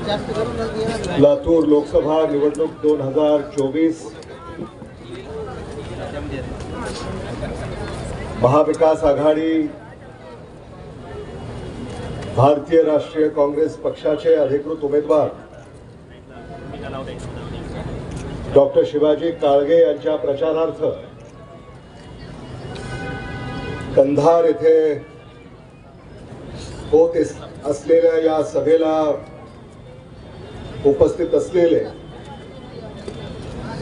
लातूर लोकसभा निवडणूक 2024 महाविकास आघाडी भारतीय राष्ट्रीय काँग्रेस पक्षाचे अधिकृत उमेदवार डॉक्टर शिवाजी काळगे यांच्या प्रचारार्थ कंधार येथे होत असलेल्या या सभेला उपस्थित असलेले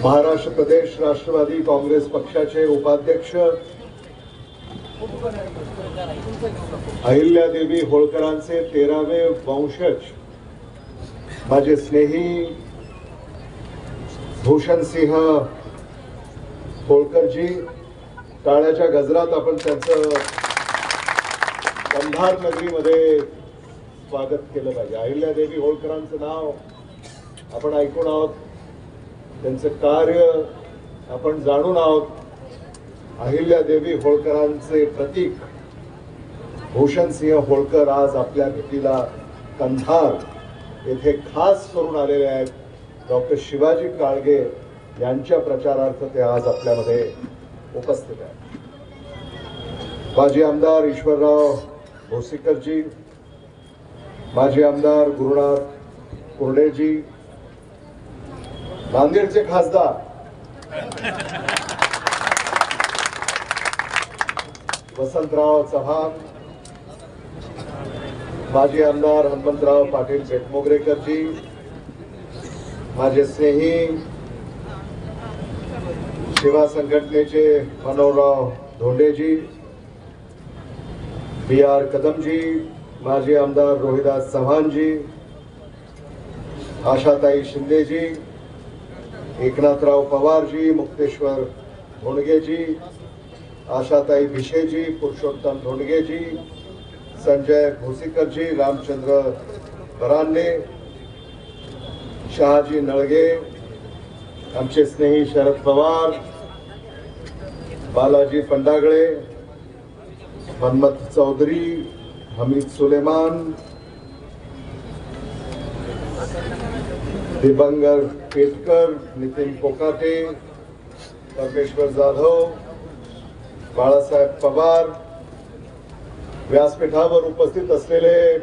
महाराष्ट्र प्रदेश राष्ट्रवादी काँग्रेस पक्षाचे उपाध्यक्ष अहिल्यादेवी होळकरांचे 13वे वंशज माझे स्नेही भूषणसिंह होळकरजी, टाळ्याच्या गजरात आपण त्यांचं कंधार नगरीमध्ये स्वागत केलं पाहिजे. अहिल्यादेवी होळकरांचं नाव आपण ऐकून आहोत, त्यांचं कार्य आपण जाणून आहोत. अहिल्यादेवी होळकरांचे प्रतीक भूषणसिंह होळकर आज आपल्या भेटीला कंधार येथे खास करून आलेले आहेत. डॉक्टर शिवाजी काळगे यांच्या प्रचारार्थ ते आज आपल्यामध्ये उपस्थित आहेत. माजी आमदार ईश्वरराव भोसीकरजी, माजी आमदार गुरुनाथ कुर्डेजी, नांदेडचे खासदार वसंतराव चव्हाण, माजी आमदार हनुमंतराव पाटील पेटमोगरेकरजी, माझे स्नेही सेवा संघटनेचे मनोहरराव धोंडेजी, BR कदमजी, माजी आमदार रोहिदास चव्हाणजी, आशाताई शिंदेजी, एकनाथराव पवारजी, मुक्तेश्वर धोंडगेजी, आशाताई भिशेजी, पुरुषोत्तम धोंडगेजी, संजय भोसीकरजी, रामचंद्र बरान्ने, शहाजी नळगे, आमचे स्नेही शरद पवार, बालाजी पंडागळे, मनमथ चौधरी, हमीद सुलेमान, दिबंगर पेटकर, नितीन पोकाटे, परमेश्वर जाधव, बाळासाहेब पवार, व्यासपीठावर उपस्थित असलेले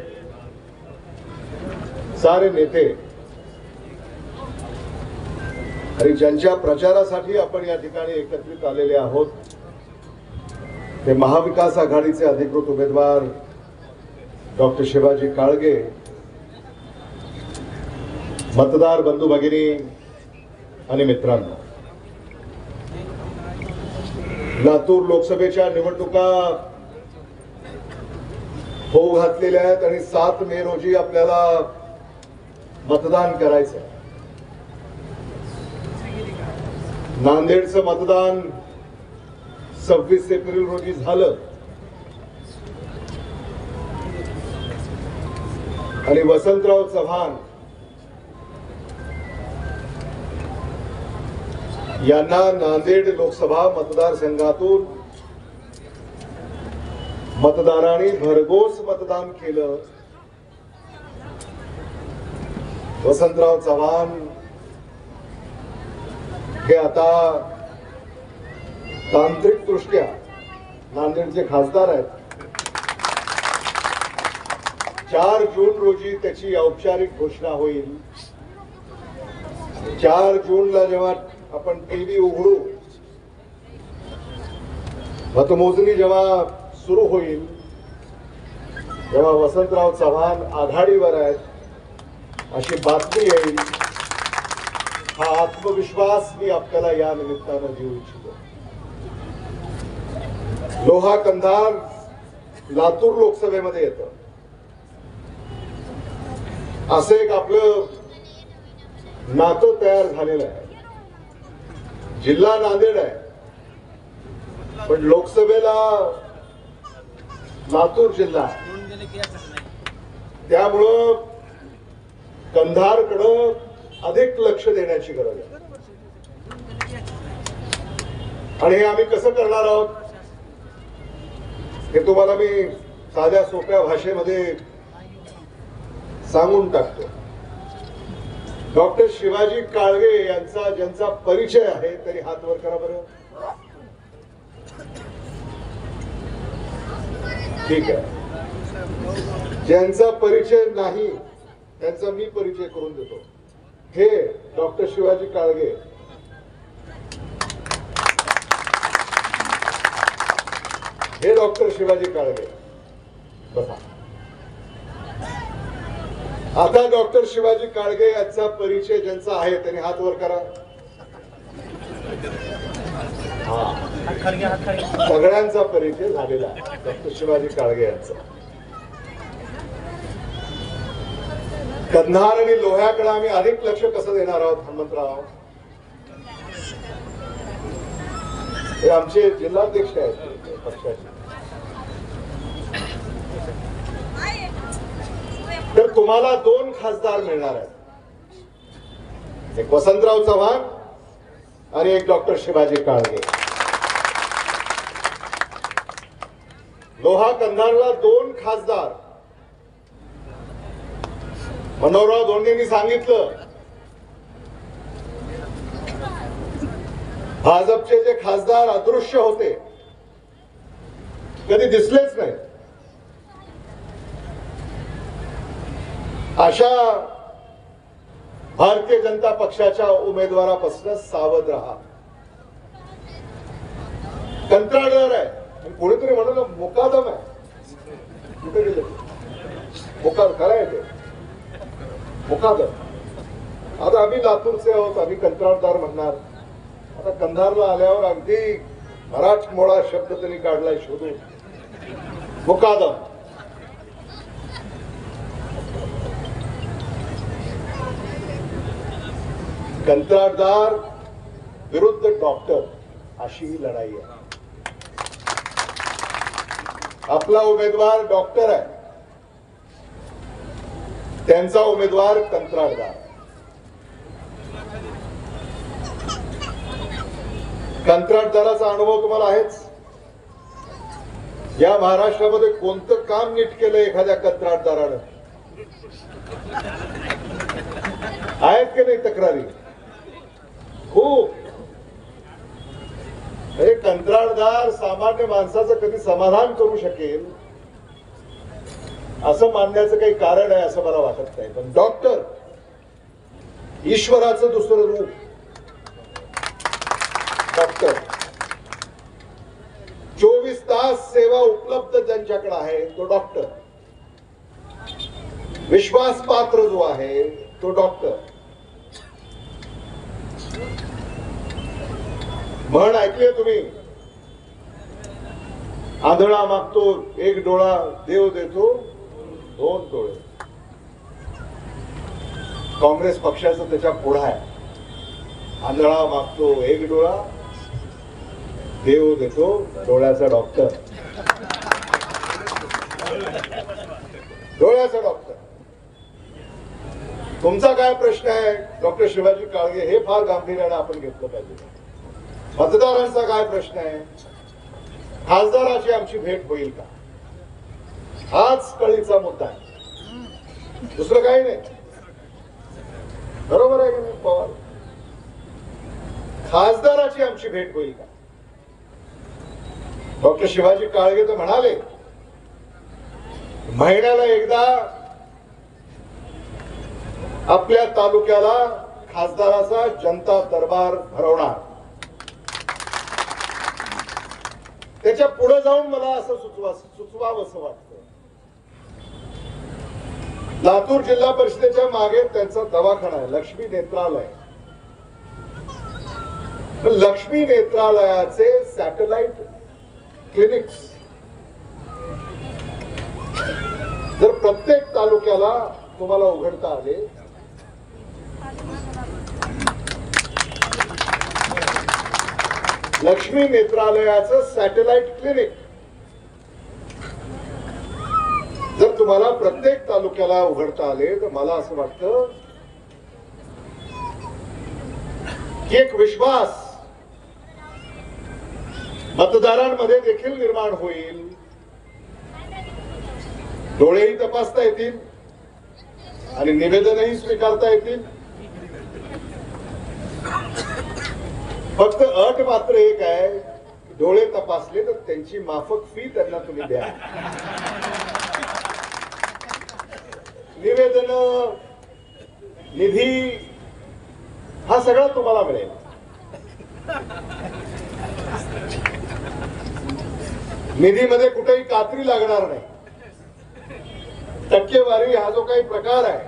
सारे नेते आणि ज्यांच्या प्रचारासाठी आपण या ठिकाणी एकत्रित आलेले आहोत ते महाविकास आघाडीचे अधिकृत उमेदवार डॉक्टर शिवाजी काळगे, मतदार बंधू भगिनी आणि मित्रांनो, लातूर लोकसभेच्या निवडणुका होऊ घातलेल्या आहेत आणि 7 मे रोजी आपल्याला मतदान करायचं आहे. नांदेडचं मतदान 26 एप्रिल रोजी झालं आणि वसंतराव चव्हाण यांना नांदेड लोकसभा मतदारसंघातून मतदारांनी भरघोस मतदान केलं. वसंतराव चव्हाण हे आता तांत्रिक दृष्ट्या नांदेडचे खासदार आहेत. 4 जून रोजी त्याची औपचारिक घोषणा होईल. 4 जूनला जेव्हा आपण टीव्ही उघडू, मतमोजणी जेव्हा सुरू होईल, तेव्हा वसंतराव चव्हाण आघाडीवर आहेत अशी बातमी येईल. हा आत्मविश्वास मी आपल्याला या निमित्तानं देऊ इच्छितो. लोहा कंधार लातूर लोकसभेमध्ये येतं. असं एक आपलं नातं तयार झालेलं आहे. जिल्हा नांदेड आहे पण लोकसभेला लातूर जिल्हा आहे. त्यामुळं कंधारकडं अधिक लक्ष देण्याची गरज आहे. आणि हे आम्ही कसं करणार आहोत हे तुम्हाला मी साध्या सोप्या भाषेमध्ये सांगून टाकतो. डॉक्टर शिवाजी काळगे यांचा ज्यांचा परिचय आहे तरी हात वर करा बरं. ठीक आहे. ज्यांचा परिचय नाही त्यांचा मी परिचय करून देतो. हे डॉक्टर शिवाजी काळगे. हे डॉक्टर शिवाजी काळगे. बसा. आता डॉक्टर शिवाजी काळगे यांचा परिचय ज्यांचा आहे त्यांनी हात वर करा. सगळ्यांचा परिचय झालेला आहे डॉक्टर शिवाजी काळगे यांचा. कंधार आणि लोह्याकडे आम्ही अधिक लक्ष कसं देणार आहोत हनुमंतराव? हे आमचे जिल्हाध्यक्ष आहेत पक्षाचे. तर तुम्हाला 2 खासदार मिळणार आहेत. एक वसंतराव चव्हाण आणि एक डॉक्टर शिवाजी काळगे. लोहा कंधारला 2 खासदार. मनोहरराव धोंडेंनी सांगितलं भाजपचे जे खासदार अदृश्य होते, कधी दिसलेच नाही, अशा भारतीय जनता पक्षाच्या उमेदवारापासून सावध राहा. कंत्राटदार आहे. कोणीतरी म्हणून मुकादम आहे. कुठे गेले? मुकादम खरं ते मुकादम. आता आम्ही लातूरचे आहोत, आम्ही कंत्राटदार म्हणणार. आता कंधारला आल्यावर अगदी मराठमोळा शब्द त्यांनी काढलाय शोधून. मुकादम. कंत्राटदार विरुद्ध डॉक्टर अशी ही लढाई आहे. आपला उमेदवार डॉक्टर आहे, त्यांचा उमेदवार कंत्राटदार. कंत्राटदाराचा अनुभव तुम्हाला आहेच. या महाराष्ट्रामध्ये कोणतं काम नीट केलं एखाद्या कंत्राटदारानं? आहेत की नाही तक्रारी? खूप. हे कंत्राटदार सामान्य माणसाचं कधी समाधान करू शकेल असं मानण्याचं काही कारण आहे असं मला वाटत नाही. पण डॉक्टर ईश्वराचं दुसरं रूप. डॉक्टर 24 तास सेवा उपलब्ध ज्यांच्याकडे आहे तो डॉक्टर. विश्वासपात्र जो आहे तो डॉक्टर. म्हण ऐकले तुम्ही, आंधळा मागतो 1 डोळा, देव देतो 2 डोळे. काँग्रेस पक्षाचं त्याच्या पुढे आहे. आंधळा मागतो 1 डोळा, देव देतो डोळ्याचा डॉक्टर. डोळ्याचा डॉक्टर. तुमचा काय प्रश्न आहे डॉक्टर शिवाजी काळगे? हे फार गांभीर्याने आपण घेतलं पाहिजे. मतदारांचा काय प्रश्न आहे? खासदाराची आमची भेट होईल का? हाच कळीचा मुद्दा आहे, दुसरं काही नाही. बरोबर आहे की नाही पवार? खासदाराची आमची भेट होईल का? डॉक्टर शिवाजी काळगे तर म्हणाले महिन्याला एकदा आपल्या तालुक्याला खासदाराचा जनता दरबार भरवणार. त्याच्या पुढे जाऊन मला असं सुचवावं असं वाटतं. लातूर जिल्हा परिषदेच्या मागे त्यांचा दवाखाना आहे, लक्ष्मी नेत्रालय. लक्ष्मी नेत्रालयाचे सॅटेलाइट क्लिनिक्स जर प्रत्येक तालुक्याला तुम्हाला उघडता आले, लक्ष्मी नेत्रालयाचं सॅटेलाइट क्लिनिक जर तुम्हाला प्रत्येक तालुक्याला उघडता आले तर मला असं वाटतं की एक विश्वास मतदारांमध्ये देखील निर्माण होईल. डोळेही तपासता येतील आणि निवेदनही स्वीकारता येतील फक्त अट मात्र एक आहे, डोळे तपासले तर त्यांची माफक फी त्यांना तुम्ही द्या. निवेदन, निधी हा सगळा तुम्हाला मिळेल. निधीमध्ये कुठेही कात्री लागणार नाही. टक्केवारी हा जो काही प्रकार आहे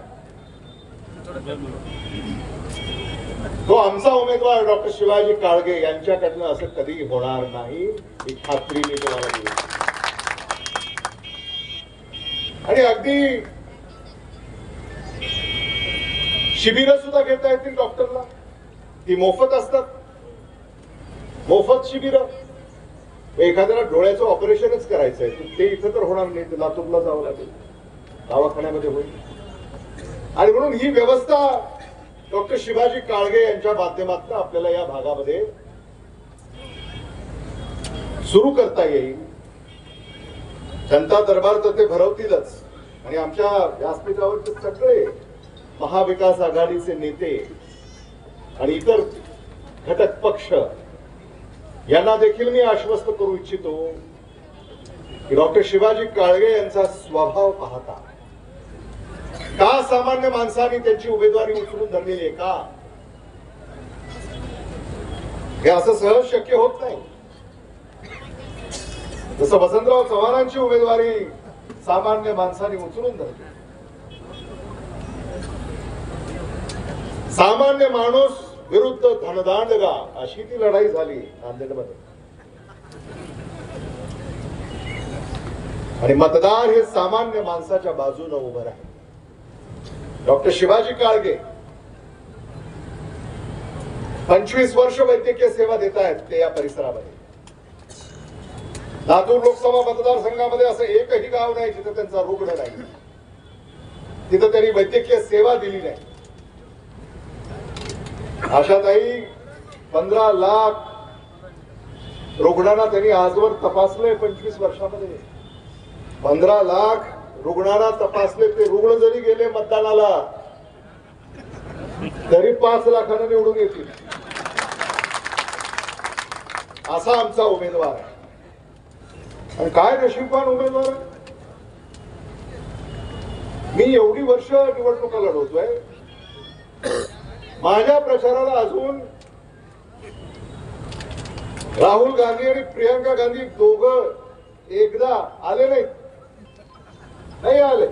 तो आमचा उमेदवार डॉक्टर शिवाजी काळगे यांच्याकडनं असं कधी होणार नाही, ही खात्री मी तुम्हाला दिली. आणि अगदी शिबिरं सुद्धा घेता येतील डॉक्टरला, ती मोफत असतात. मोफत शिबिरं. एखाद्याला डोळ्याचं ऑपरेशनच करायचंय ते इथं तर होणार नाही, लातूरला जावं लागेल, दवाखान्यामध्ये होईल. आणि म्हणून ही व्यवस्था डॉक्टर शिवाजी काळगे यांच्या माध्यमातून आपल्याला या भागामध्ये सुरू करता येईल. जनता दरबार तर ते भरवतीलच. आणि आमच्या व्यासपीठावरचे सगळे महाविकास आघाडीचे नेते आणि इतर घटक पक्ष यांना देखील मी आश्वस्त करू इच्छितो की डॉक्टर शिवाजी काळगे यांचा स्वभाव पाहता का सामान्य माणसांनी त्यांची उमेदवारी उचलून धरलेली आहे का, हे असं सहज शक्य होत नाही. जसं वसंतराव चव्हाणांची उमेदवारी सामान्य माणसांनी उचलून धरली. सामान्य माणूस विरुद्ध धनदांडगा अशी ती लढाई झाली नांदेडमध्ये. आणि मतदार हे सामान्य माणसाच्या बाजूने उभं राहिले. डॉक्टर शिवाजी काळगे 25 वर्ष वैद्यकीय सेवा देत आहेत ते या परिसरामध्ये. लातूर लोकसभा मतदारसंघामध्ये असं एकही गाव नाही जिथं त्यांचा रुग्ण नाही, तिथं त्यांनी वैद्यकीय सेवा दिली नाही. आशाताई 15 लाख रुग्णांना त्यांनी आजवर तपासलंय 25 वर्षामध्ये. 15 लाख रुग्णांना तपासले. ते रुग्ण जरी गेले मतदानाला तरी 5 लाखांना निवडून येतील. असा आमचा उमेदवार आहे. आणि काय नशीबवान उमेदवार आहे. मी एवढी वर्ष निवडणुका लढवतोय, माझ्या प्रचाराला अजून राहुल गांधी आणि प्रियंका गांधी दोघं एकदा आले नाही आले.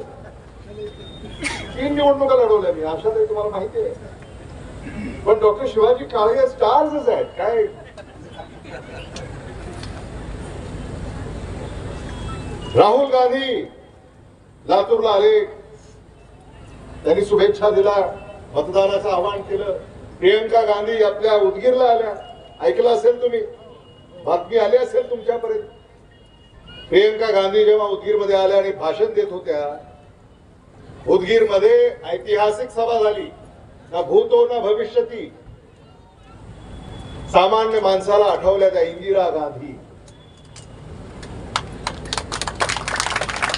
3 निवडणुका लढवल्या मी, अशा तरी तुम्हाला माहिती आहे. पण डॉक्टर शिवाजी काळगे स्टार्सच आहेत काय. राहुल गांधी लातूरला आले, त्यांनी शुभेच्छा दिला, मतदानाचं आवाहन केलं. प्रियंका गांधी आपल्या उदगीरला आल्या, ऐकलं असेल तुम्ही, बातमी आली असेल तुमच्यापर्यंत. प्रियंका गांधी जेव्हा उदगीरमध्ये आल्या आणि भाषण देत होत्या, उदगीरमध्ये ऐतिहासिक सभा झाली. ना भूतो ना भविष्यती. सामान्य माणसाला आठवल्या त्या इंदिरा गांधी.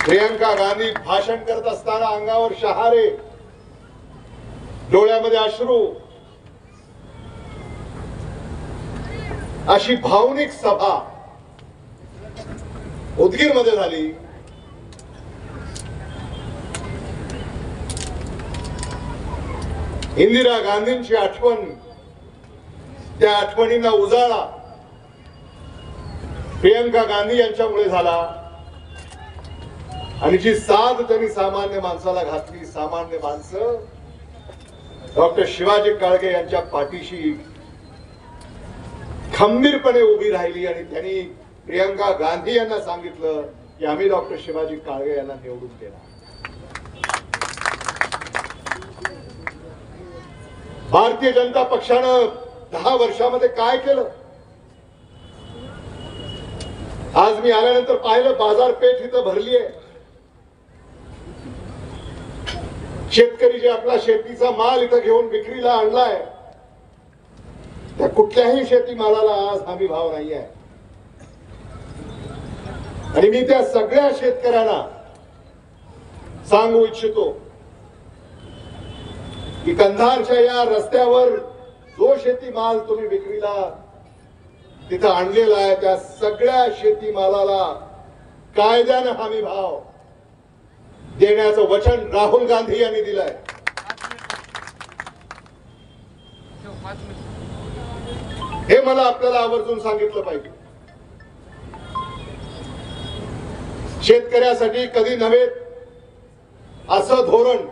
प्रियंका गांधी भाषण करत असताना अंगावर शहारे, डोळ्यामध्ये अश्रू, अशी भावनिक सभा उदगीरमध्ये झाली. इंदिरा गांधींची आठवण, त्या आठवणींना उजाळा प्रियंका गांधी यांच्यामुळे झाला. आणि जी साथ त्यांनी सामान्य माणसाला घातली, सामान्य माणसं डॉक्टर शिवाजी काळगे यांच्या पाठीशी खंबीरपणे उभी राहिली. आणि त्यांनी प्रियंका गांधी यांना सांगितलं की आम्ही डॉक्टर शिवाजी काळगे यांना निवडून देणार. भारतीय जनता पक्षानं 10 वर्षामध्ये काय केलं. आज मी आल्यानंतर पाहिलं, बाजारपेठ इथं भरली आहे. शेतकरी जे आपला शेतीचा माल इथं घेऊन विक्रीला आणलाय, त्या कुठल्याही शेतीमालाला आज हमी भाव नाही आहे. आणि मी त्या सगळ्या शेतकऱ्यांना सांगू इच्छितो की कंधारच्या या रस्त्यावर जो शेतीमाल तुम्ही विक्रीला तिथं आणलेला आहे त्या सगळ्या शेतीमालाला कायद्यानं हमी भाव देण्याचं वचन राहुल गांधी यांनी दिलंय. हे मला आपल्याला आवर्जून सांगितलं पाहिजे. शेतकऱ्यासाठी कधी नव्हे असं धोरण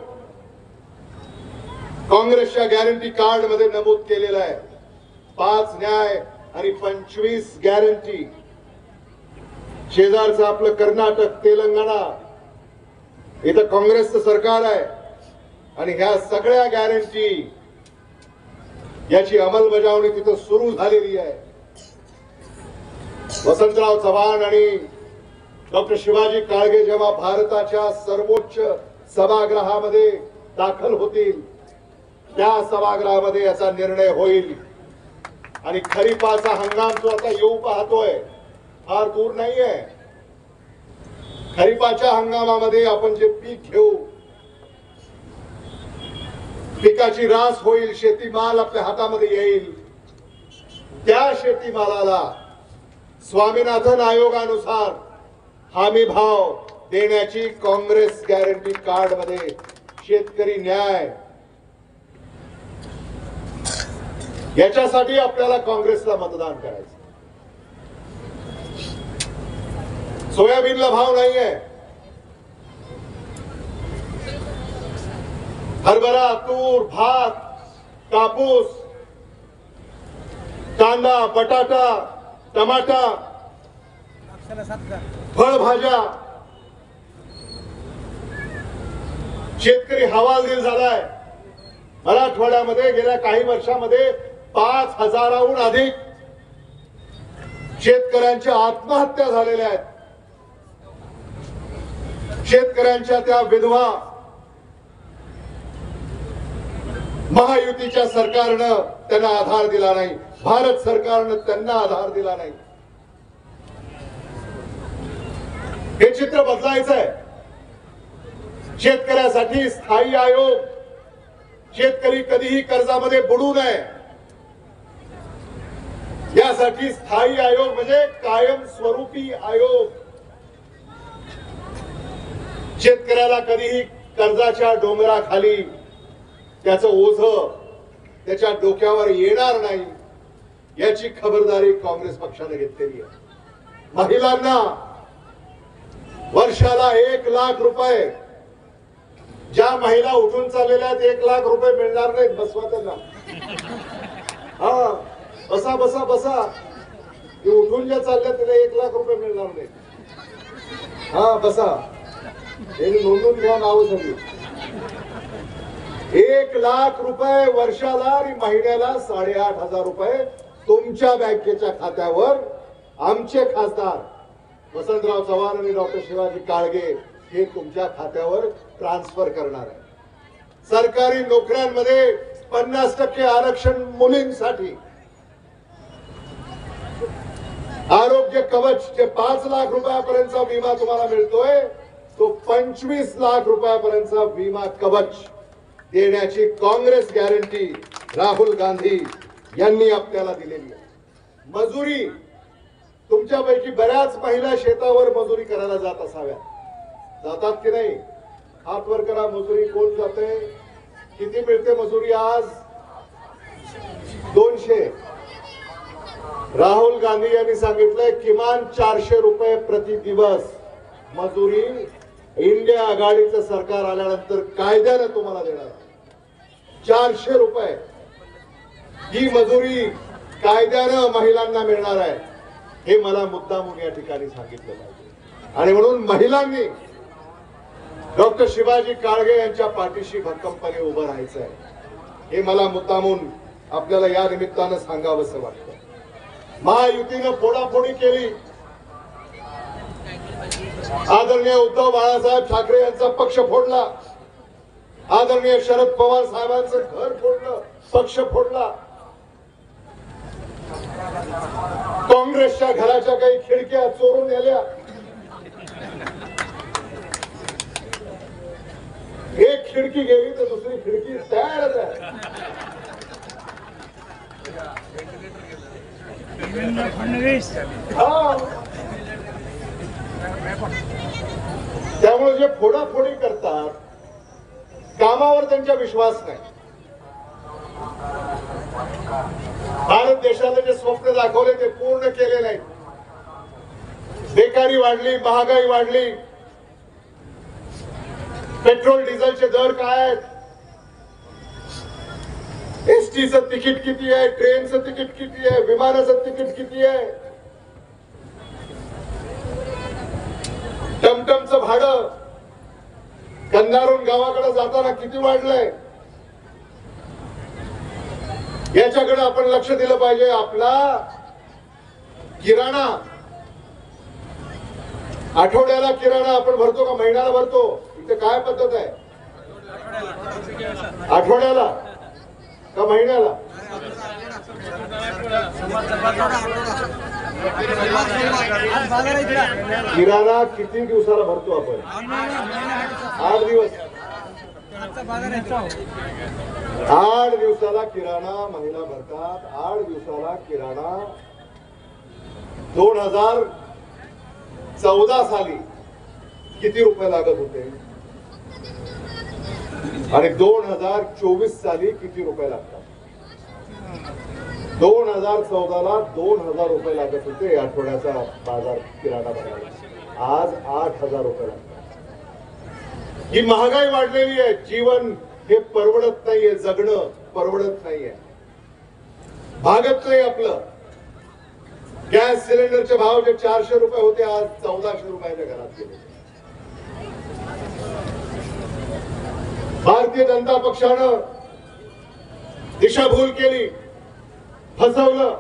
काँग्रेसच्या गॅरंटी कार्ड मध्ये नमूद केलेलं आहे. 5 न्याय आणि 25 गॅरंटी. शेजारचं आपलं कर्नाटक, तेलंगणा, इथं काँग्रेसचं सरकार आहे आणि ह्या सगळ्या गॅरंटी याची अंमलबजावणी तिथं सुरू झालेली आहे. वसंतराव चव्हाण आणि डॉक्टर शिवाजी काळगे जेव्हा भारताच्या सर्वोच्च सभागृहामध्ये दाखल होतील त्या सभागृहामध्ये याचा निर्णय होईल. आणि खरीपाचा हंगाम जो आता येऊ पाहतोय फार दूर नाहीये. खरीपाच्या हंगामामध्ये आपण जे पीक घेऊ, पिकाची रास होईल, शेतीमाल आपल्या हातामध्ये येईल. त्या शेतीमालाला स्वामीनाथन आयोगानुसार हमी भाव देण्याची काँग्रेस गॅरंटी कार्ड मध्ये शेतकरी न्याय याच्यासाठी आपल्याला काँग्रेसला मतदान करायचं. सोयाबीनला भाव नाहीये. हरभरा, तूर, भात, कापूस, कांदा, बटाटा, टमाटा, फळभाज्या शेतकरी हवालदिल झालाय. मराठवाड्यामध्ये गेल्या काही वर्षामध्ये 5,000हून अधिक शेतकऱ्यांच्या आत्महत्या झालेल्या आहेत. शेतकऱ्यांच्या त्या विधवा महायुतीच्या सरकारनं त्यांना आधार दिला नाही. भारत सरकारनं त्यांना आधार दिला नाही. हे चित्र बदलायचं आहे. शेतकऱ्यासाठी स्थायी आयोग, शेतकरी कधीही कर्जामध्ये बुडू नये यासाठी स्थायी आयोग म्हणजे कायमस्वरूपी आयोग. शेतकऱ्याला कधीही कर्जाच्या डोंगराखाली त्याचं ओझं त्याच्या डोक्यावर येणार नाही याची खबरदारी काँग्रेस पक्षाने घेतलेली आहे. महिलांना वर्षाला 1 लाख रुपये, ज्या महिला उठून चाललेल्या आहेत 1 लाख रुपये मिळणार नाहीत. बसवा त्यांना. हा, बसा बसा बसा. उठून ज्या चालल्या त्याला 1 लाख रुपये मिळणार नाहीत. हा, बसा. नोंदून घ्या नाव सगळी. 1 लाख रुपये वर्षाला आणि महिन्याला 8,500 रुपये तुमच्या बँकेच्या खात्यावर आमचे खासदार वसंतराव चव्हाण आणि डॉक्टर शिवाजी काळगे हे तुमच्या खात्यावर ट्रान्सफर करणार आहे. सरकारी नोकऱ्यांमध्ये 50% आरक्षण मुलींसाठी. आरोग्य कवच जे 5 लाख रुपयापर्यंतचा विमा तुम्हाला मिळतोय तो 25 लाख रुपयापर्यंतचा विमा कवच देण्याची काँग्रेस गॅरंटी राहुल गांधी यांनी आपल्याला दिलेली आहे. मजुरी, तुमच्यापैकी बऱ्याच महिला शेतावर मजुरी करायला जात असाव्या. जातात की नाही? हात वर करा. मजुरी कोण जाते? किती मिळते मजुरी आज? 200. राहुल गांधी यांनी सांगितलंय किमान 400 रुपये प्रति दिवस मजुरी इंडिया आघाडीचं सरकार आल्यानंतर कायद्याने तुम्हाला देणार. 400 रुपये ही मजुरी कायद्यानं महिलांना मिळणार आहे. हे मला मुद्दामून या ठिकाणी सांगितलं पाहिजे. आणि म्हणून महिलांनी डॉक्टर शिवाजी काळगे यांच्या पाठीशी भक्कमपणे उभं राहायचं आहे. हे मला मुद्दामून आपल्याला या निमित्तानं सांगावंसं वाटतं. महायुतीनं फोडाफोडी केली. आदरणीय उद्धव बाळासाहेब ठाकरे यांचा पक्ष फोडला. आदरणीय शरद पवार साहेबांचं घर फोडलं, पक्ष फोडला. काँग्रेसच्या घराच्या काही खिडक्या चोरून नेल्या. एक खिडकी गेली तर दुसरी खिडकी तयारच आहे. फडणवीस हा, त्यामुळे जे फोडाफोडी करतात कामावर त्यांचा विश्वास नाही. भारत देशाला जे स्वप्न दाखवले ते पूर्ण केले नाही. बेकारी वाढली, महागाई वाढली, पेट्रोल डिझेलचे दर काय आहेत, एसटीचं तिकीट किती आहे, ट्रेनचं तिकीट किती आहे, विमानाचं तिकीट किती आहे, टमटमचं भाडं कंधारून गावाकडे जाताना किती वाढलंय, याच्याकडे आपण लक्ष दिलं पाहिजे. आपला किराणा आठवड्याला किराणा आपण भरतो का महिन्याला भरतो? इथे काय पद्धत आहे? आठवड्याला का महिन्याला? किराणा किती दिवसाला भरतो आपण? 8 दिवस. 8 दिवसाला किराणा महिला भरतात. 8 दिवसाला किराणा 2014 साली किती रुपये लागत होते आणि 2024 साली किती रुपये लागतात? 2014 ला 2000 रुपये लागत होते आठवड्याचा बाजार किराणा भरायला. आज 8000 रुपये लागतात. ही महागाई वाढलेली आहे. जीवन हे परवडत नाहीये, जगणं परवडत नाहीये, भागत नाही आपलं. गॅस सिलेंडरचे भाव जे 400 रुपये होते आज 1400 रुपयाच्या घरात गेले. भारतीय जनता पक्षानं दिशाभूल केली, फसवलं.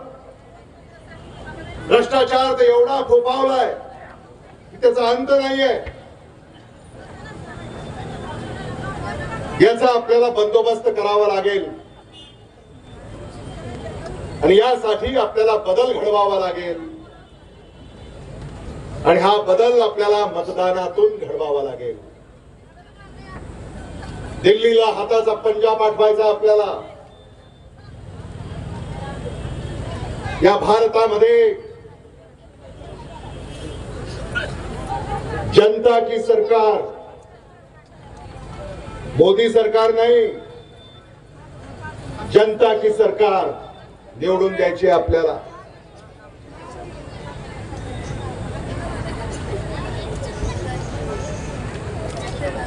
भ्रष्टाचार तर एवढा फोफावलाय की त्याचा अंत नाहीये. याचा आपल्याला बंदोबस्त करावा लागेल आणि यासाठी आपल्याला बदल घडवावा लागेल आणि हा बदल आपल्याला मतदानातून घडवावा लागेल. दिल्लीला हाताचा पंजा पाठवायचा आपल्याला. या भारतामध्ये जनता की सरकार, मोदी सरकार नाही, जनता की सरकार निवडून द्यायची आपल्याला.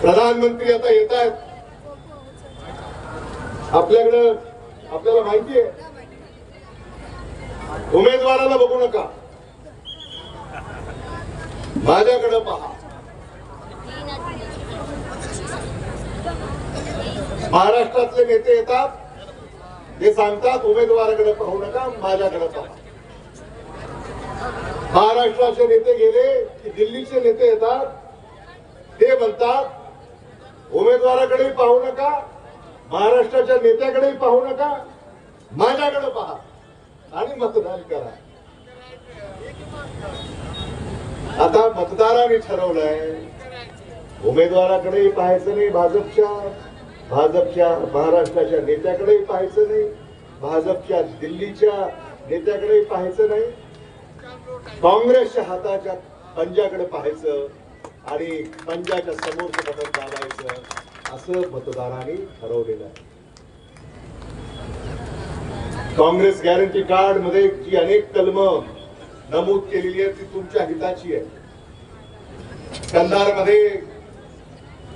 प्रधानमंत्री आता येत आहेत आपल्याकडं. आपल्याला माहिती आहे, उमेदवाराला बघू नका, माझ्याकडे पहा. महाराष्ट्रातले नेते येतात, ते सांगतात उमेदवाराकडे पाहू नका, माझ्याकडे पहा. महाराष्ट्राचे नेते गेले की दिल्लीचे नेते येतात, ते म्हणतात उमेदवाराकडे पाहू नका, महाराष्ट्राच्या नेत्याकडे पाहू नका, माझ्याकडे पहा आणि मतदान करा. आता मतदारांनी ठरवलंय उमेदवाराकडेही पाहायचं नाही, भाजपच्या महाराष्ट्राच्या नेत्याकडेही पाहायचं नाही, भाजपच्या दिल्लीच्या नेत्याकडेही पाहायचं नाही, काँग्रेसच्या हाताच्या पंजाकडे पाहायचं आणि पंजाच्या समोरचं बटन दाबायचं, असं मतदारांनी ठरवलेलं आहे. काँग्रेस गॅरंटी कार्ड मध्ये जी अनेक कलमं नमूद केलेली आहे ती तुमच्या हिताची आहे. कंधार मध्ये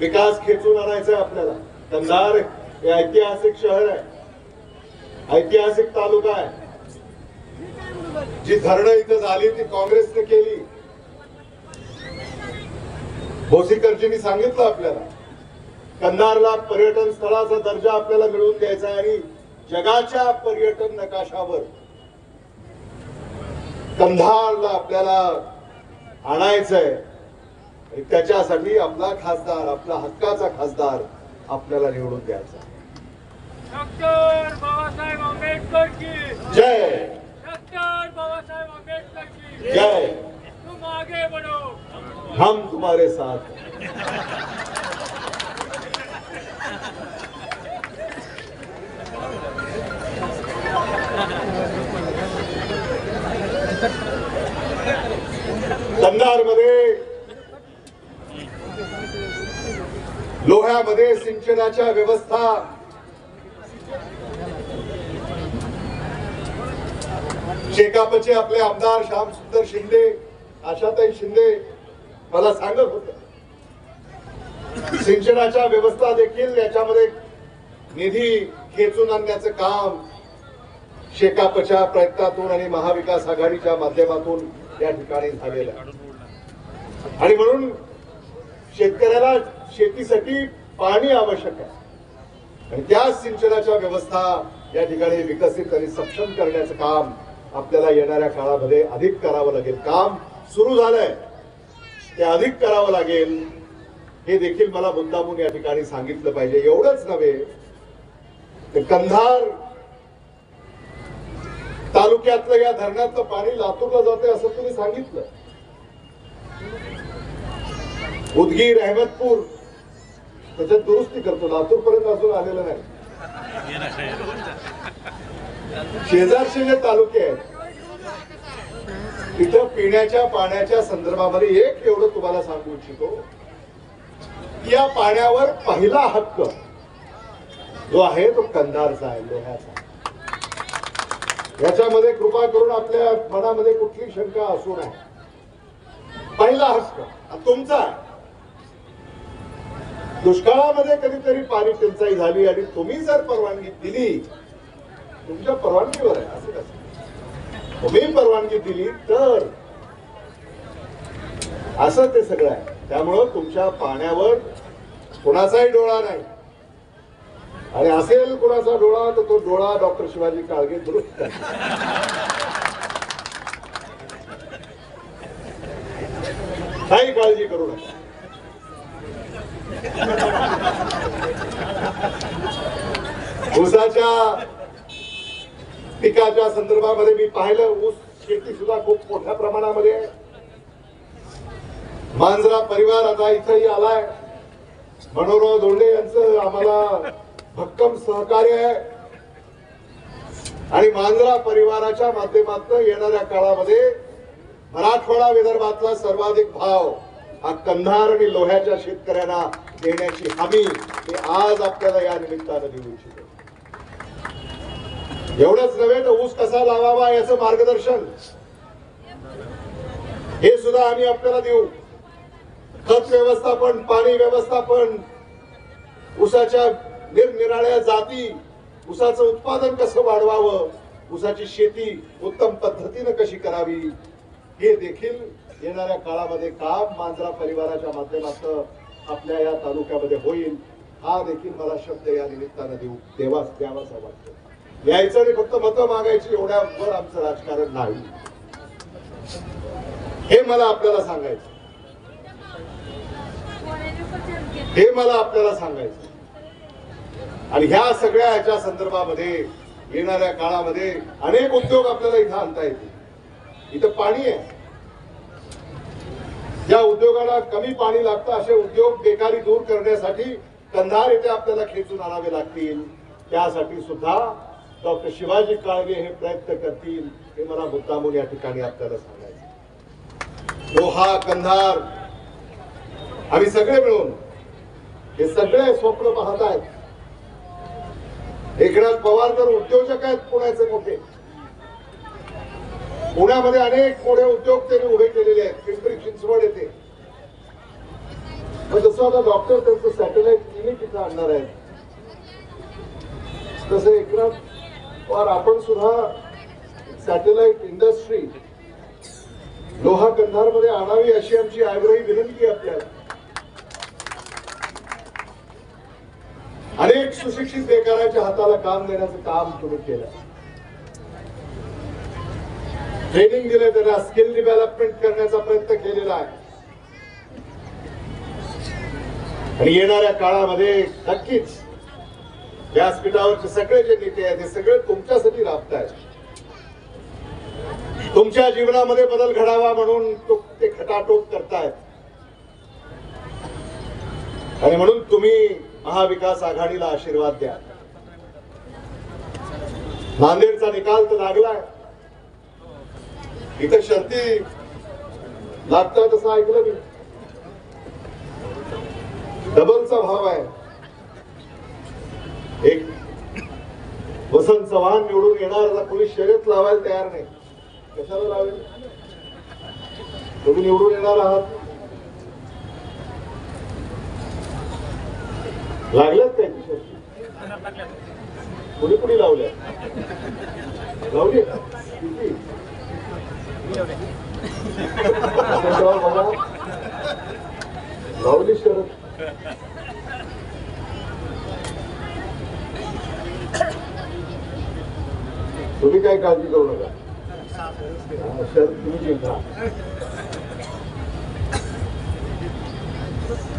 विकास खेचून आणायचा आहे आपल्याला. कंधार हे ऐतिहासिक शहर आहे, ऐतिहासिक तालुका आहे. जी धरणं इथं झाली ती काँग्रेसने केली. भोसीकरजींनी सांगितलं आपल्याला कंधारला पर्यटन स्थळाचा दर्जा आपल्याला मिळवून द्यायचा आणि जगाच्या पर्यटन नकाशावर कंधारला आपल्याला आणायचंय. त्याच्यासाठी आपला खासदार, आपला हक्काचा खासदार आपल्याला निवडून द्यायचा. डॉक्टर बाबासाहेब आंबेडकर की जय. डॉक्टर बाबासाहेब आंबेडकर की जय. तुम आगे बढ़ो, हम तुम्हारे साथ हैं. गावामध्ये सिंचनाच्या व्यवस्था शेकापचे आपले आमदार श्यामसुंदर शिंदे, आशाताई शिंदे मला सांगत होते, सिंचनाच्या व्यवस्था देखील याच्यामध्ये निधी खेचून आणण्याचं काम शेकापच्या प्रयत्नातून आणि महाविकास आघाडीच्या माध्यमातून या ठिकाणी झालेलं आहे. आणि म्हणून शेतकऱ्याला शेतीसाठी पाणी आवश्यक आहे आणि त्या सिंचनाच्या व्यवस्था या ठिकाणी विकसित आणि सक्षम करण्याचं काम आपल्याला येणाऱ्या काळामध्ये अधिक करावं लागेल. काम सुरू झालंय, ते अधिक करावं लागेल हे देखील मला मुद्दामून या ठिकाणी सांगितलं पाहिजे. एवढंच नव्हे, तर कंधार तालुक्यातलं या धरणातलं पाणी लातूरला जाते असं तुम्ही सांगितलं. उदगीर, अहमदपूर त्याच्यात दुरुस्ती करतो, लातूर पर्यंत अजून आलेलं नाही. शेजारचे जे तालुके आहेत तिथं पिण्याच्या पाण्याच्या संदर्भामध्ये एक एवढं तुम्हाला सांगू इच्छितो, या पाण्यावर पहिला हक्क जो आहे तो कंधारचा आहे, लोह्याचा. याच्यामध्ये कृपा करून आपल्या मनामध्ये कुठली शंका असू नये. पहिला हक्क तुमचा आहे. दुष्काळामध्ये कधीतरी पाणी टंचाई झाली आणि तुम्ही जर परवानगी दिली, तुमच्या परवानगीवर आहे, असं कसं तुम्ही परवानगी दिली तर असं ते सगळं आहे. त्यामुळं तुमच्या पाण्यावर कोणाचाही डोळा नाही आणि असेल कोणाचा डोळा तर तो डोळा डॉक्टर शिवाजी काळगे दुरुस्त आहे. काही काळजी करू नका. ऊसाच्या पिकाच्या संदर्भामध्ये मी पाहिलं, ऊस शेती सुद्धा खूप मोठ्या प्रमाणामध्ये आहे. मांजरा परिवार आता इथंही आलाय. मनोहरराव धोंडे यांचं आम्हाला भक्कम सहकार्य आहे आणि मांजरा परिवाराच्या माध्यमातून येणाऱ्या काळामध्ये मराठवाडा विदर्भातला सर्वाधिक भाव हा कंधार आणि लोह्याच्या शेतकऱ्यांना देण्याची हमी हे आज आपल्याला या निमित्तानं देऊ इच्छितो. एवढंच नव्हे तर ऊस कसा लावावा याचं मार्गदर्शन हे सुद्धा आम्ही आपल्याला देऊ. खत व्यवस्थापन, पाणी व्यवस्थापन, ऊसाच्या निरनिराळ्या जाती, ऊसाचं उत्पादन कसं वाढवावं, ऊसाची शेती उत्तम पद्धतीनं कशी करावी, हे देखील येणाऱ्या काळामध्ये काम मांजरा परिवाराच्या माध्यमातून आपल्या या तालुक्यामध्ये होईल. हा देखील मला शब्द या निमित्तानं द्यावासा वाटतो. यायचं आणि फक्त मतं मागायची एवढ्यावर आमचं राजकारण नाही, हे मला आपल्याला सांगायचं. हे मला आपल्याला सांगायचं. आणि ह्या सगळ्या ह्याच्या संदर्भामध्ये येणाऱ्या काळामध्ये अनेक उद्योग आपल्याला इथं आणता येतील. इथं पाणी आहे, ज्या उद्योगाला कमी पाणी लागतं असे उद्योग बेकारी दूर करण्यासाठी कंधार येथे आपल्याला खेचून आणावे लागतील. त्यासाठी सुद्धा डॉक्टर शिवाजी काळगे हे प्रयत्न करतील, हे मला मुद्दामून या ठिकाणी आपल्याला सांगायचं. लोहा, कंधार आम्ही सगळे मिळून हे सगळे स्वप्न पाहत आहेत. एकनाथ पवार तर उद्योजक आहेत पुण्याचे मोठे. पुण्यामध्ये अनेक मोठे उद्योग त्यांनी उभे केलेले आहेत. पिंपरी चिंचवड येथे जसं आता डॉक्टर त्यांचं सॅटेलाइट क्लिनिक इथं आणणार आहेत, तसं एकनाथ पवार आपण सुद्धा सॅटेलाइट इंडस्ट्री लोहा कंधार मध्ये आणावी अशी आमची आग्रही विनंती आपल्याला. अनेक सुशिक्षित बेकाराच्या हाताला काम देण्याचं काम तुम्ही केलं. ट्रेनिंग दिले, त्यांना स्किल डेव्हलपमेंट करण्याचा प्रयत्न केलेला आहे. आणि येणाऱ्या काळामध्ये नक्कीच व्यासपीठावरचे सगळे जे नेते आहेत ते सगळे तुमच्यासाठी राबतायत. तुमच्या जीवनामध्ये बदल घडावा म्हणून ते खटाटोप करतायत. आणि म्हणून तुम्ही महाविकास आघाडीला आशीर्वाद द्या. नांदेडचा निकाल तर लागलाय, इथं शर्ती लागतात असं ऐकलं मी. डबलचा भाव आहे. एक वसंत चव्हाण निवडून येणार, आता कोणी शर्यत लावायला तयार नाही. कशाला लावेल? तुम्ही निवडून येणार आहात, लागल्यात त्याची शर्ती. कुणी कुणी लावल्या? लावली किती? लावली शरद. तुम्ही काय काळजी करू नका, शरद तुम्ही जिंका.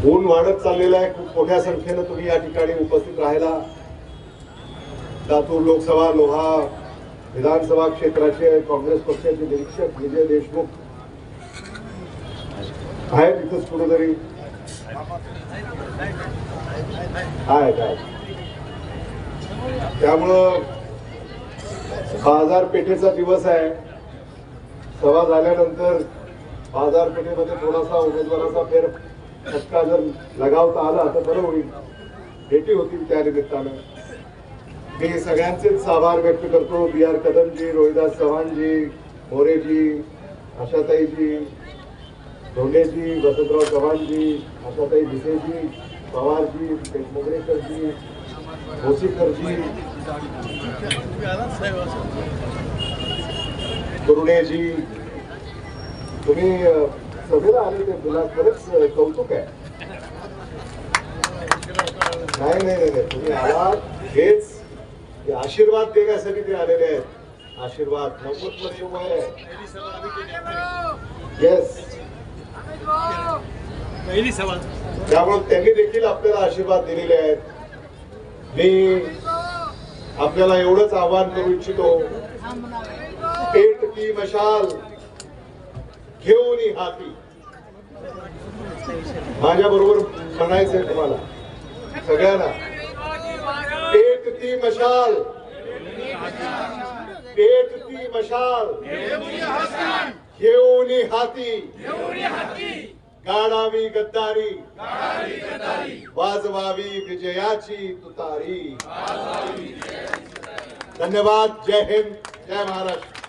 ऊन वाढत चाललेला आहे, खूप मोठ्या संख्येनं तुम्ही या ठिकाणी उपस्थित राहायला. लातूर लोकसभा, लोहा विधानसभा क्षेत्राचे काँग्रेस पक्षाचे निरीक्षक विजय देशमुख आहेत इथंच कुठेतरी आहे. त्यामुळं बाजारपेठेचा दिवस आहे. सभा झाल्यानंतर बाजारपेठेमध्ये थोडासा उमेदवाराचा फेर फटका जर लगावता आला तर बरं होईल, भेटी होतील त्या निमित्तानं. मी सगळ्यांचेच आभार व्यक्त करतो. बी आर कदमजी, रोहिदास चव्हाणजी, मोरेजी, आशाताईजी, धोंडेजी, वसंतराव चव्हाणजी, आशाताई भिसेजी, पवारजी, मुगरेकरजी, भोसीकरजी, कुरुडेजी, तुम्ही सभेला आले ते तुला खरंच कौतुक आहे. नाही नाही नाही, तुम्ही आलात हेच आशीर्वाद देण्यासाठी ते आलेले आहेत. आशीर्वाद 90 वर्ष वय आहे. येस, त्यामुळे त्यांनी देखील आपल्याला आशीर्वाद दिलेले आहेत. मी आपल्याला एवढंच आवाहन करू इच्छितो, पेट की मशाल घेऊन हाती. माझ्या बरोबर म्हणायचंय तुम्हाला सगळ्यांना, पेट की मशाल, पेट की मशाल घेऊन हाती. काढावी गद्दारी, वाजवावी विजयाची तुतारी. धन्यवाद. जय हिंद, जय महाराष्ट्र.